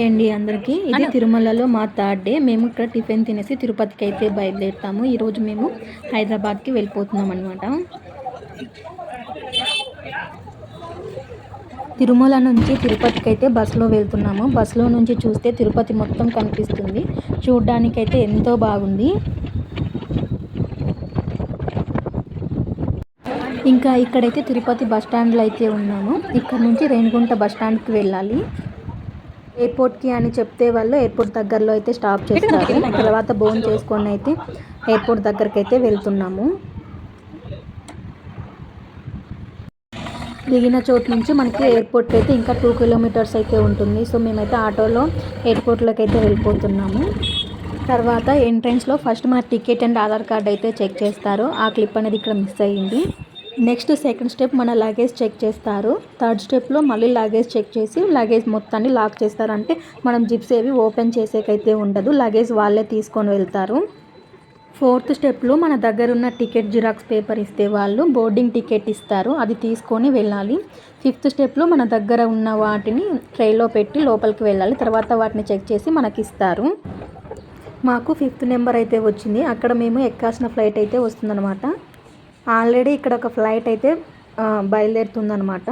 Hi అండి అందరికీ. ఇది తిరుమలలో మా థర్డ్ డే. మేము ఇక్కడ టిఫిన్ తినేసి తిరుపతికి అయితే బయలుదేరుతాము. ఈరోజు మేము హైదరాబాద్కి వెళ్ళిపోతున్నాం అనమాట. తిరుమల నుంచి తిరుపతికి అయితే బస్సులో వెళ్తున్నాము. బస్సులో నుంచి చూస్తే తిరుపతి మొత్తం కనిపిస్తుంది. చూడ్డానికైతే ఎంతో బాగుంది. ఇంకా ఇక్కడైతే తిరుపతి బస్ స్టాండ్లో అయితే ఉన్నాము. ఇక్కడ నుంచి రేణిగుంట బస్ స్టాండ్కి వెళ్ళాలి. ఎయిర్పోర్ట్కి అని చెప్తే వాళ్ళు ఎయిర్పోర్ట్ దగ్గరలో అయితే స్టాప్ చేస్తారు. తర్వాత బోన్ చేసుకొని అయితే ఎయిర్పోర్ట్ దగ్గరికి అయితే వెళ్తున్నాము. దిగిన చోటు నుంచి మనకి ఎయిర్పోర్ట్కి అయితే ఇంకా 2 కిలోమీటర్స్ అయితే ఉంటుంది. సో మేమైతే ఆటోలో ఎయిర్పోర్ట్లోకి అయితే వెళ్ళిపోతున్నాము. తర్వాత ఎంట్రన్స్లో ఫస్ట్ మన టికెట్ అండ్ ఆధార్ కార్డ్ అయితే చెక్ చేస్తారు. ఆ క్లిప్ అనేది ఇక్కడ మిస్ అయ్యింది. నెక్స్ట్ సెకండ్ స్టెప్ మన లగేజ్ చెక్ చేస్తారు. థర్డ్ స్టెప్లో మళ్ళీ లగేజ్ చెక్ చేసి లగేజ్ మొత్తాన్ని లాక్ చేస్తారు. అంటే మనం జిప్స్ ఏవి ఓపెన్ చేసేకైతే ఉండదు, లగేజ్ వాళ్ళే తీసుకొని వెళ్తారు. ఫోర్త్ స్టెప్లో మన దగ్గర ఉన్న టికెట్ జిరాక్స్ పేపర్ ఇస్తే వాళ్ళు బోర్డింగ్ టికెట్ ఇస్తారు, అది తీసుకొని వెళ్ళాలి. ఫిఫ్త్ స్టెప్లో మన దగ్గర ఉన్న వాటిని ట్రైలో పెట్టి లోపలికి వెళ్ళాలి. తర్వాత వాటిని చెక్ చేసి మనకి ఇస్తారు. మాకు 5th నెంబర్ అయితే వచ్చింది. అక్కడ మేము ఎక్కాల్సిన ఫ్లైట్ అయితే వస్తుందన్నమాట. ఆల్రెడీ ఇక్కడ ఒక ఫ్లైట్ అయితే బయలుదేరుతుందనమాట.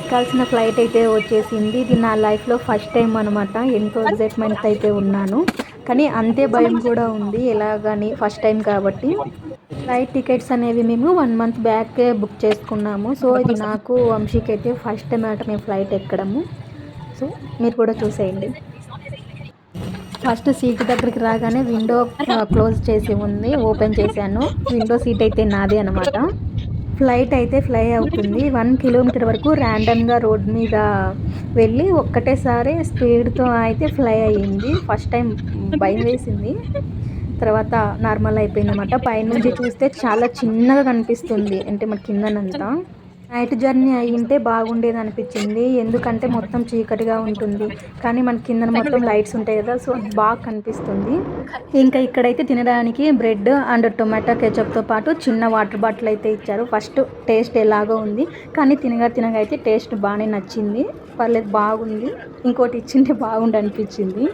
ఎక్కాల్సిన ఫ్లైట్ అయితే వచ్చేసింది. ఇది నా లైఫ్లో ఫస్ట్ టైం అనమాట. ఎంతో ఎక్సైట్మెంట్ అయితే ఉన్నాను, కానీ అంతే భయం కూడా ఉంది. ఎలాగని ఫస్ట్ టైం కాబట్టి. ఫ్లైట్ టికెట్స్ అనేవి మేము 1 month బ్యాకే బుక్ చేసుకున్నాము. సో ఇది నాకు వంశీకి అయితే ఫస్ట్ టైం అన్నమాట మేము ఫ్లైట్ ఎక్కడము. సో మీరు కూడా చూసేయండి. ఫస్ట్ సీట్ దగ్గరికి రాగానే విండో క్లోజ్ చేసి ఉంది, ఓపెన్ చేశాను. విండో సీట్ అయితే నాదే అనమాట. ఫ్లైట్ అయితే ఫ్లై అవుతుంది. 1 kilometer వరకు ర్యాండమ్గా రోడ్ మీద వెళ్ళి ఒక్కటేసారి స్పీడ్తో అయితే ఫ్లై అయ్యింది. ఫస్ట్ టైం భయం వేసింది, తర్వాత నార్మల్ అయిపోయింది అనమాట. పైనుంచి చూస్తే చాలా చిన్నగా కనిపిస్తుంది, అంటే మన కిందనంతా. నైట్ జర్నీ అయ్యింటే బాగుండేది అనిపించింది, ఎందుకంటే మొత్తం చీకటిగా ఉంటుంది, కానీ మన కింద మొత్తం లైట్స్ ఉంటాయి కదా, సో బాగా కనిపిస్తుంది. ఇంకా ఇక్కడైతే తినడానికి బ్రెడ్ అండ్ టొమాటో కెచప్తో పాటు చిన్న వాటర్ బాటిల్ అయితే ఇచ్చారు. ఫస్ట్ టేస్ట్ ఎలాగో ఉంది, కానీ తినగా అయితే టేస్ట్ బాగానే నచ్చింది. పర్లేదు, బాగుంది. ఇంకోటి ఇచ్చింటే బాగుండి అనిపించింది.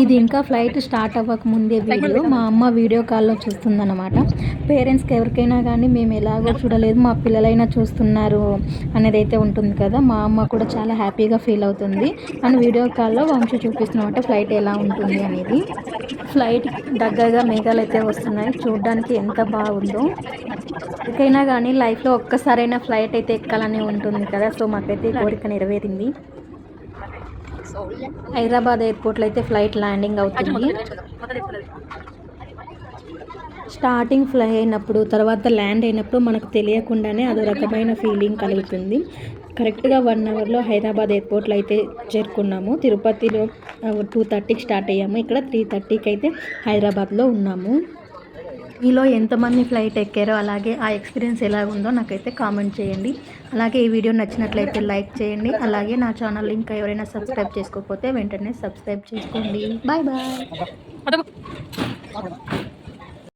ఇది ఇంకా ఫ్లైట్ స్టార్ట్ అవ్వక ముందే వీడియో. మా అమ్మ వీడియో కాల్లో చూస్తుందన్నమాట. పేరెంట్స్కి ఎవరికైనా కానీ మేము ఎలాగో చూడలేదు, మా పిల్లలైనా చూస్తున్నారు అనేది అయితే ఉంటుంది కదా. మా అమ్మ కూడా చాలా హ్యాపీగా ఫీల్ అవుతుంది. అండ్ వీడియో కాల్లో వంశీ చూపిస్తున్నమాట ఫ్లైట్ ఎలా ఉంటుంది అనేది. ఫ్లైట్ దగ్గరగా మేఘాలు అయితే వస్తున్నాయి, చూడడానికి ఎంత బాగుందో. ఎవరికైనా కానీ లైఫ్లో ఒక్కసారైనా ఫ్లైట్ అయితే ఎక్కాలని ఉంటుంది కదా. సో మాకైతే కోరిక నెరవేరింది. హైదరాబాద్ ఎయిర్పోర్ట్లో అయితే ఫ్లైట్ ల్యాండింగ్ అవుతుంది. స్టార్టింగ్ ఫ్లై అయినప్పుడు, తర్వాత ల్యాండ్ అయినప్పుడు మనకు తెలియకుండానే అదో రకమైన ఫీలింగ్ కలుగుతుంది. కరెక్ట్గా 1 hourలో హైదరాబాద్ ఎయిర్పోర్ట్లో అయితే చేరుకున్నాము. తిరుపతిలో 2:30కి స్టార్ట్ అయ్యాము. ఇక్కడ 3:30కి అయితే హైదరాబాద్లో ఉన్నాము. మీలో ఎంతమంది ఫ్లైట్ ఎక్కారో, అలాగే ఆ ఎక్స్పీరియన్స్ ఎలా ఉందో నాకైతే కామెంట్ చేయండి. అలాగే ఈ వీడియో నచ్చినట్లయితే లైక్ చేయండి. అలాగే నా ఛానల్ ఇంకా ఎవరైనా సబ్స్క్రైబ్ చేసుకోకపోతే వెంటనే సబ్స్క్రైబ్ చేసుకోండి. Bye bye.